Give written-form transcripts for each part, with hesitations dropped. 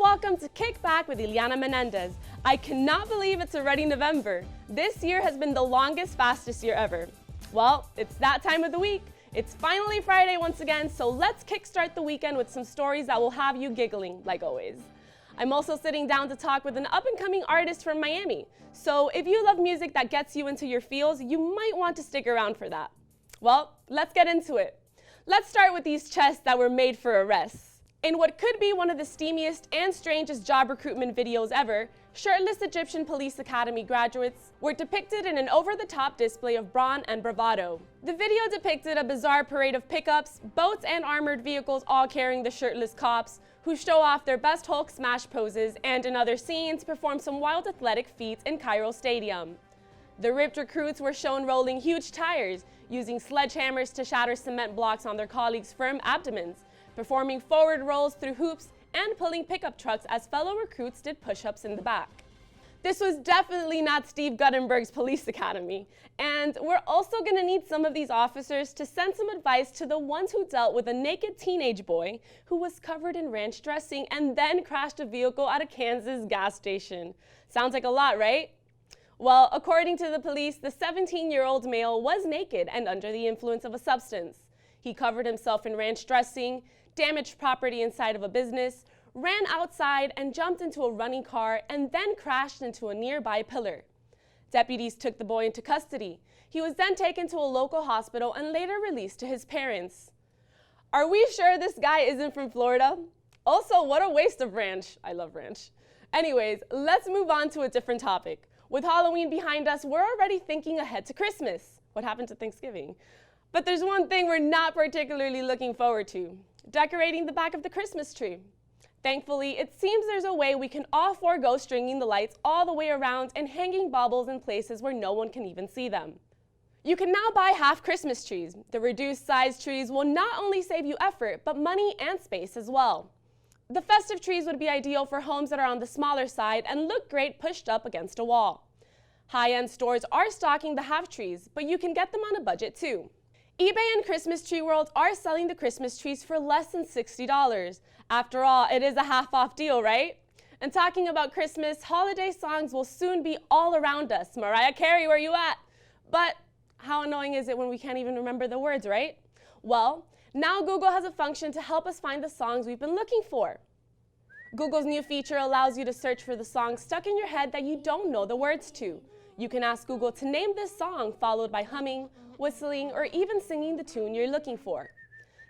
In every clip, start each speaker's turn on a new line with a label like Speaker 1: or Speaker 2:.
Speaker 1: welcome to Kick Back with Iliana Menendez. I cannot believe it's already November. This year has been the longest, fastest year ever. Well, it's that time of the week. It's finally Friday once again, so let's kickstart the weekend with some stories that will have you giggling, like always. I'm also sitting down to talk with an up-and-coming artist from Miami. So if you love music that gets you into your feels, you might want to stick around for that. Well, let's get into it. Let's start with these chests that were made for arrests. In what could be one of the steamiest and strangest job recruitment videos ever, shirtless Egyptian police academy graduates were depicted in an over-the-top display of brawn and bravado. The video depicted a bizarre parade of pickups, boats, and armored vehicles all carrying the shirtless cops, who show off their best Hulk smash poses and in other scenes perform some wild athletic feats in Cairo Stadium. The ripped recruits were shown rolling huge tires, using sledgehammers to shatter cement blocks on their colleagues' firm abdomens, performing forward rolls through hoops, and pulling pickup trucks as fellow recruits did push-ups in the back. This was definitely not Steve Guttenberg's police academy, and we're also going to need some of these officers to send some advice to the ones who dealt with a naked teenage boy who was covered in ranch dressing and then crashed a vehicle at a Kansas gas station. Sounds like a lot, right? Well, according to the police, the 17-year-old male was naked and under the influence of a substance. He covered himself in ranch dressing, damaged property inside of a business, ran outside and jumped into a running car, and then crashed into a nearby pillar. Deputies took the boy into custody. He was then taken to a local hospital and later released to his parents. Are we sure this guy isn't from Florida? Also, what a waste of ranch. I love ranch. Anyways, let's move on to a different topic. With Halloween behind us, we're already thinking ahead to Christmas. What happened to Thanksgiving? But there's one thing we're not particularly looking forward to: decorating the back of the Christmas tree. Thankfully, it seems there's a way we can all forego stringing the lights all the way around and hanging baubles in places where no one can even see them. You can now buy half Christmas trees. The reduced size trees will not only save you effort, but money and space as well. The festive trees would be ideal for homes that are on the smaller side and look great pushed up against a wall. High-end stores are stocking the half trees, but you can get them on a budget too. eBay and Christmas Tree World are selling the Christmas trees for less than $60. After all, it is a half-off deal, right? And talking about Christmas, holiday songs will soon be all around us. Mariah Carey, where you at? But how annoying is it when we can't even remember the words, right? Well, now Google has a function to help us find the songs we've been looking for. Google's new feature allows you to search for the songs stuck in your head that you don't know the words to. You can ask Google to name this song, followed by humming, whistling, or even singing the tune you're looking for.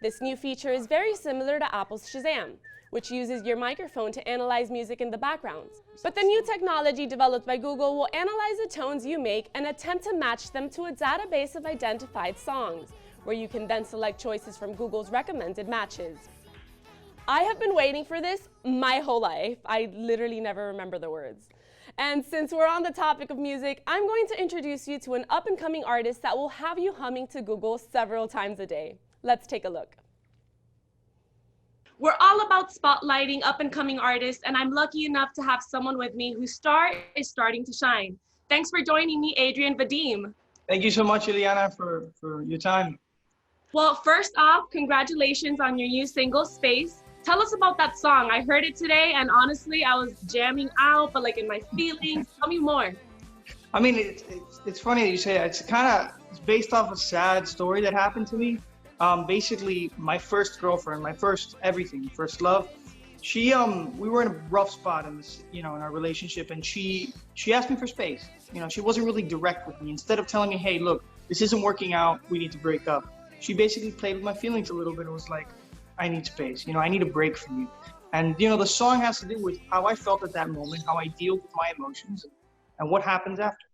Speaker 1: This new feature is very similar to Apple's Shazam, which uses your microphone to analyze music in the background. But the new technology developed by Google will analyze the tones you make and attempt to match them to a database of identified songs, where you can then select choices from Google's recommended matches. I have been waiting for this my whole life. I literally never remember the words. And since we're on the topic of music, I'm going to introduce you to an up-and-coming artist that will have you humming to Google several times a day. Let's take a look. We're all about spotlighting up-and-coming artists, and I'm lucky enough to have someone with me whose star is starting to shine. Thanks for joining me, Adrian Vadim.
Speaker 2: Thank you so much, Iliana, for your time.
Speaker 1: Well, first off, congratulations on your new single, Space. Tell us about that song. I heard it today, and honestly, I was jamming out, but like in my feelings. Tell me more.
Speaker 2: I mean, it's funny that you say that. It's based off a sad story that happened to me. Basically, my first girlfriend, my first everything, first love, we were in a rough spot in this, in our relationship, and she asked me for space. She wasn't really direct with me. Instead of telling me, hey, look, this isn't working out, we need to break up, she basically played with my feelings a little bit. It was like, I need space, I need a break from you. And, the song has to do with how I felt at that moment, how I deal with my emotions, and what happens after.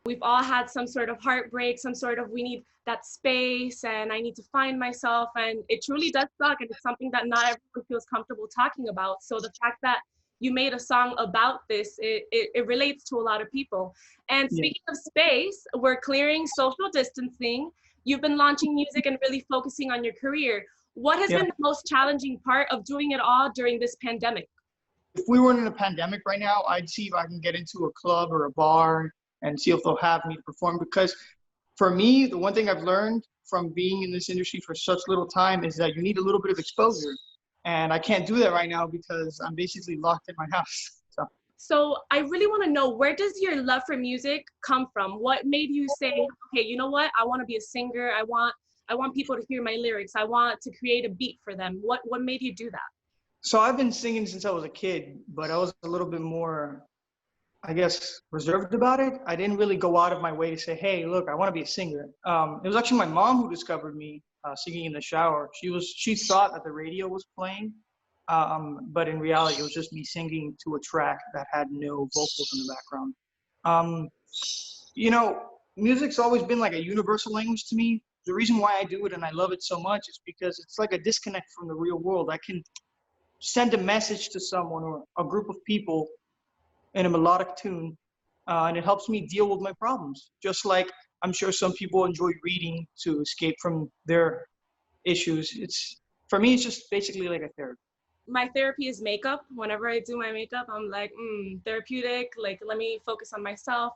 Speaker 1: We've all had some sort of heartbreak, some sort of, we need that space, and I need to find myself, and it truly does suck, and it's something that not everyone feels comfortable talking about. So the fact that you made a song about this, it relates to a lot of people. And speaking of space, we're clearing social distancing. You've been launching music and really focusing on your career. What has been the most challenging part of doing it all during this pandemic?
Speaker 2: If we weren't in a pandemic right now, I'd see if I can get into a club or a bar and see if they'll have me perform. Because for me, the one thing I've learned from being in this industry for such little time is that you need a little bit of exposure. And I can't do that right now because I'm basically locked in my house.
Speaker 1: So I really want to know, where does your love for music come from? What made you say, okay, you know what? I want to be a singer. I want people to hear my lyrics. I want to create a beat for them. What made you do that?
Speaker 2: So I've been singing since I was a kid, but I was a little bit more, I guess, reserved about it. I didn't really go out of my way to say, hey, look, I want to be a singer. It was actually my mom who discovered me singing in the shower. She thought that the radio was playing, but in reality, it was just me singing to a track that had no vocals in the background. Um, you know, music's always been like a universal language to me. The reason why I do it and I love it so much is because it's like a disconnect from the real world. I can send a message to someone or a group of people in a melodic tune, and it helps me deal with my problems. Just like I'm sure some people enjoy reading to escape from their issues. For me, it's just basically like a therapy.
Speaker 1: My therapy is makeup. Whenever I do my makeup, I'm like, therapeutic. Like, let me focus on myself.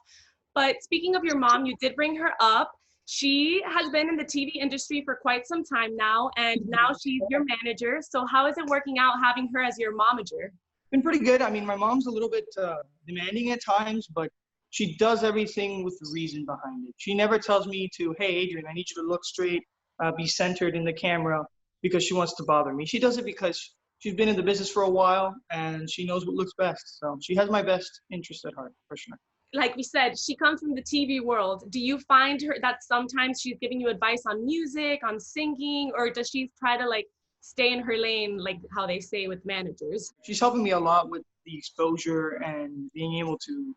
Speaker 1: But speaking of your mom, you did bring her up. She has been in the TV industry for quite some time now, and now she's your manager. So how is it working out having her as your momager?
Speaker 2: Been pretty good. I mean, my mom's a little bit demanding at times, but she does everything with reason behind it. She never tells me to, hey, Adrian, I need you to look straight, be centered in the camera, because she wants to bother me. She does it because she's been in the business for a while and she knows what looks best. So she has my best interest at heart, for sure.
Speaker 1: Like we said, she comes from the TV world. Do you find her that sometimes she's giving you advice on music, on singing, or does she try to like stay in her lane, like how they say with managers?
Speaker 2: She's helping me a lot with the exposure and being able to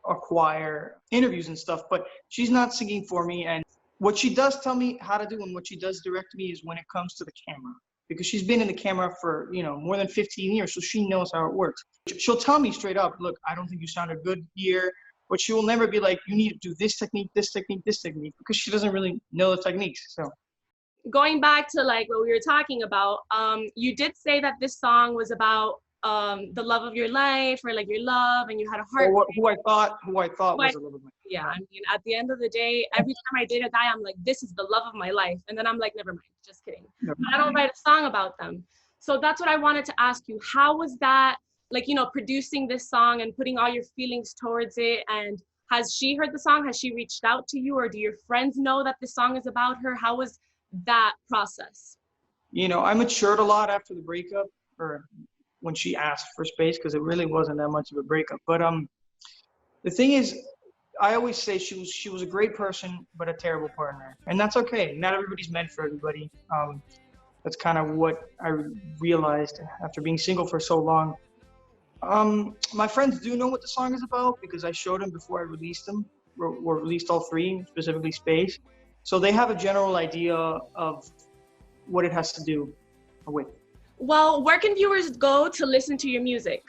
Speaker 2: acquire interviews and stuff, but she's not singing for me. And what she does tell me how to do and what she does direct me is when it comes to the camera, because she's been in the camera for, more than 15 years, so she knows how it works. She'll tell me straight up, look, I don't think you sounded good here, but she will never be like, you need to do this technique, this technique, this technique, because she doesn't really know the techniques. So
Speaker 1: going back to like what we were talking about, you did say that this song was about the love of your life, or like your love, and you had a heart.
Speaker 2: Who I thought was a love of my life.
Speaker 1: Yeah, I mean, at the end of the day, every time I date a guy, I'm like, this is the love of my life. And then I'm like, never mind, just kidding. But I don't write a song about them. So that's what I wanted to ask you. How was that, like, producing this song and putting all your feelings towards it? And has she heard the song? Has she reached out to you? Or do your friends know that this song is about her? How was that process?
Speaker 2: I matured a lot after the breakup, or when she asked for space, because it really wasn't that much of a breakup. But the thing is, I always say she was a great person, but a terrible partner, and that's okay. Not everybody's meant for everybody. That's kind of what I realized after being single for so long. My friends do know what the song is about because I showed them before I released them, or released all three, specifically Space. So they have a general idea of what it has to do with.
Speaker 1: Well, where can viewers go to listen to your music?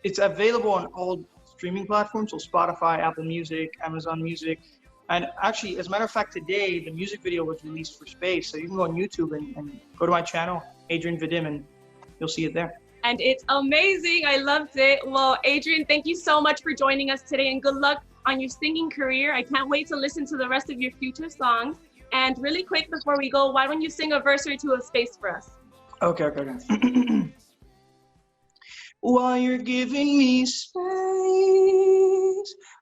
Speaker 2: It's available on all streaming platforms, so Spotify, Apple Music, Amazon Music. And actually, as a matter of fact, today, the music video was released for Space. So you can go on YouTube and go to my channel, Adrian Vadim, and you'll see it there.
Speaker 1: And it's amazing. I loved it. Well, Adrian, thank you so much for joining us today, and good luck on your singing career. I can't wait to listen to the rest of your future songs. And really quick before we go, why don't you sing a verse or two of Space for us?
Speaker 2: Okay. While you're giving me space,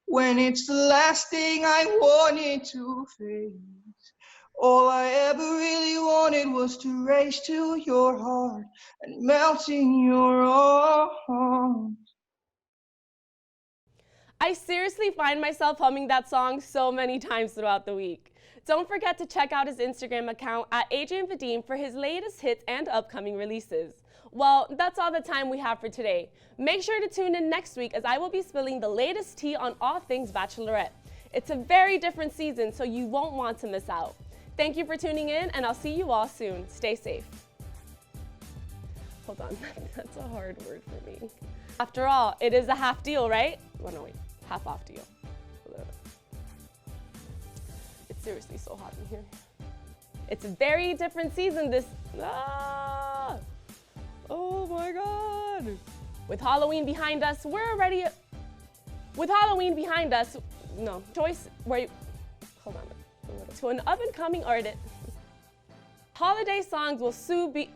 Speaker 2: when it's the last thing I wanted to face, all I ever really wanted was to race to your heart and melt in your arms.
Speaker 1: I seriously find myself humming that song so many times throughout the week. Don't forget to check out his Instagram account at Adrian Vadim for his latest hits and upcoming releases. Well, that's all the time we have for today. Make sure to tune in next week as I will be spilling the latest tea on all things Bachelorette. It's a very different season, so you won't want to miss out. Thank you for tuning in, and I'll see you all soon. Stay safe. Hold on, that's a hard word for me. After all, it is a half deal, right? Oh, no, wait, half off deal. It's seriously so hot in here. It's a very different season Oh my God. With Halloween behind us, to an up-and-coming artist. Holiday songs will soon be